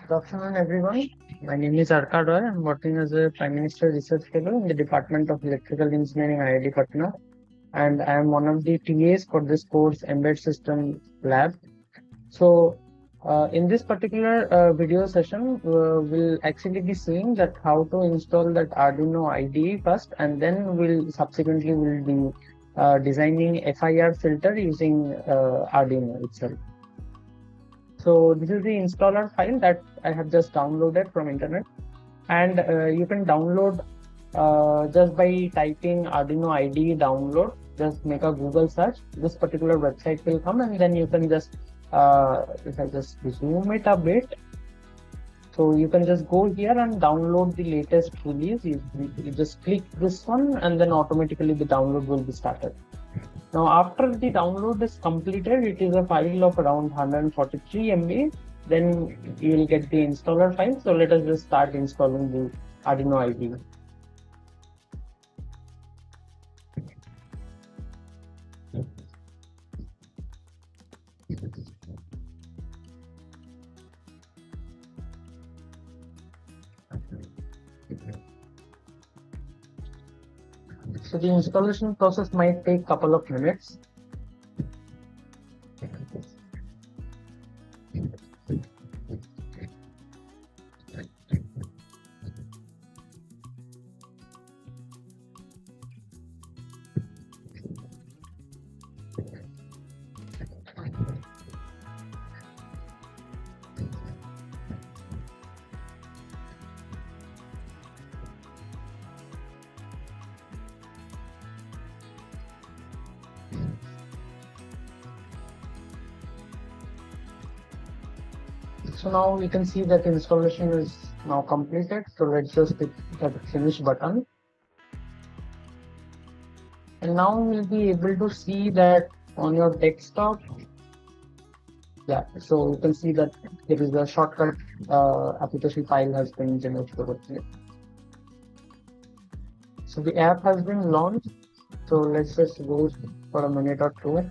Good afternoon, everyone. My name is Arka Roy. I'm working as a Prime Minister Research Fellow in the Department of Electrical Engineering, IIT Patna, and I am one of the TAs for this course, Embedded System Lab. So, in this particular video session, we'll actually be seeing that how to install that Arduino IDE first, and then we'll subsequently will be designing FIR filter using Arduino itself. So this is the installer file that I have just downloaded from internet, and you can download just by typing Arduino IDE download. Just make a Google search. This particular website will come, and then you can just if I just zoom it a bit, so you can just go here and download the latest release. You just click this one, and then automatically the download will be started. Now, after the download is completed, it is a file of around 143 MB. Then you will get the installer file. So let us just start installing the Arduino IDE. So the installation process might take a couple of minutes. So now you can see that installation is now completed. So let's just click the finish button. And now we'll be able to see that on your desktop. Yeah, so you can see that there is a shortcut application file has been generated over here. So the app has been launched. So let's just go for a minute or two.